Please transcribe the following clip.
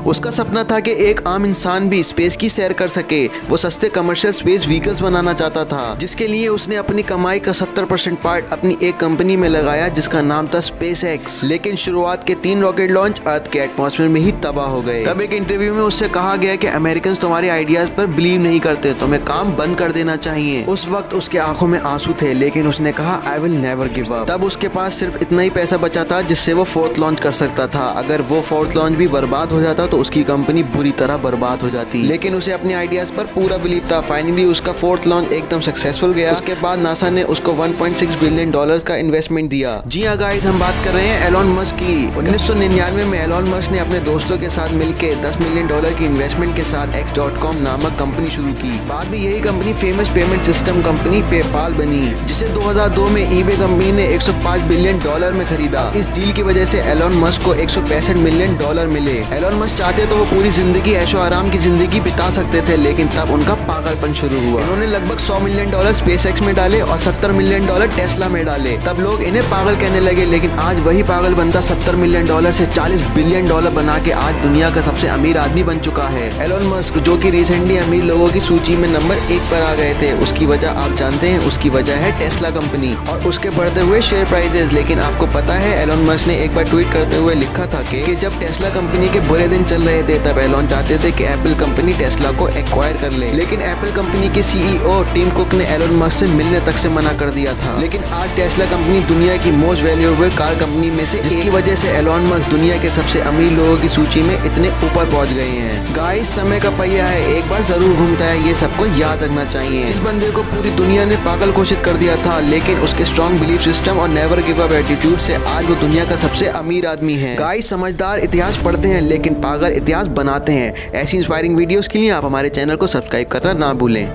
उसका सपना था कि एक आम इंसान भी स्पेस की सैर कर सके। वो सस्ते कमर्शियल स्पेस व्हीकल्स बनाना चाहता था, जिसके लिए उसने अपनी कमाई का 70% पार्ट अपनी एक कंपनी में लगाया जिसका नाम था SpaceX। लेकिन शुरुआत के 3 रॉकेट लॉन्च अर्थ के एटमॉस्फेयर में ही तबाह हो गए। तब एक इंटरव्यू में उससे कहा गया कि अमेरिकन तुम्हारे आइडियाज पर बिलीव नहीं करते, तुम्हें काम बंद कर देना चाहिए। उस वक्त उसके आंखों में आंसू थे, लेकिन उसने कहा I will never give up. तब उसके पास सिर्फ इतना ही पैसा बचा था जिससे वो 4th लॉन्च कर सकता था। अगर वो 4th लॉन्च भी बर्बाद हो जाता तो उसकी कंपनी बुरी तरह बर्बाद हो जाती, लेकिन उसे अपने आइडियाज पर पूरा बिलीव था। फाइनली उसका 4th लॉन्च एकदम सक्सेसफुल गया। उसके बाद नासा ने उसको $1.6 बिलियन का इन्वेस्टमेंट दिया। जी हाँ गाइस, हम बात कर रहे हैं एलोन मस्क की। 1999 में एलोन मस्क ने अपने दोस्तों के साथ मिलकर $10 मिलियन की इन्वेस्टमेंट के साथ X.com नामक कंपनी शुरू की। बाद में यही company famous payment system company PayPal बनी, जिसे 2002 में eBay कंपनी ने $105 बिलियन में खरीदा। इस डील की वजह से एलोन मस्क को $165 मिलियन मिले। एलोन मस्क चाहते तो वो पूरी जिंदगी ऐशो आराम की जिंदगी बिता सकते थे, लेकिन तब उनका पागलपन शुरू हुआ। उन्होंने लगभग $100 मिलियन SpaceX में डाले और $70 मिलियन टेस्ला में डाले। तब लोग इन्हें पागल कहने लगे, लेकिन आज वही पागल बनता $70 मिलियन से $40 बिलियन बना के आज दुनिया का सबसे अमीर आदमी बन चुका है। एलोन मस्क, जो कि रिसेंटली अमीर लोगों की सूची में नंबर 1 पर आ गए थे, उसकी वजह आप जानते हैं, उसकी वजह है टेस्ला कंपनी और उसके बढ़ते हुए शेयर प्राइसेस। लेकिन आपको पता है एलोन मस्क ने एक बार ट्वीट करते हुए लिखा था कि जब टेस्ला कंपनी के बुरे दिन चल रहे थे तब एलोन चाहते थे कि एप्पल कंपनी टेस्ला को एक्वायर कर ले, लेकिन एप्पल कंपनी के CEO टिम कुक ने एलोन मस्क से मिलने तक से मना कर दिया था। लेकिन आज टेस्ला कंपनी दुनिया की मोस्ट वैल्यूएबल कार कंपनी में से, जिसकी वजह से एलोन मस्क दुनिया के सबसे अमीर लोगों की सूची में इतने ऊपर पहुंच गए हैं। गाइस, समय का पहिया है, एक बार जरूर घूमता है, ये सबको याद रखना चाहिए। जिस बंदे को पूरी दुनिया ने पागल घोषित कर दिया था, लेकिन उसके स्ट्रॉन्ग बिलीफ सिस्टम और नेवर गिव अप एटीट्यूड से आज वो दुनिया का सबसे अमीर आदमी है। गाइस, समझदार इतिहास पढ़ते हैं लेकिन पागल इतिहास बनाते हैं। ऐसी इंस्पायरिंग वीडियोस के लिए आप हमारे चैनल को सब्सक्राइब करना ना भूलें।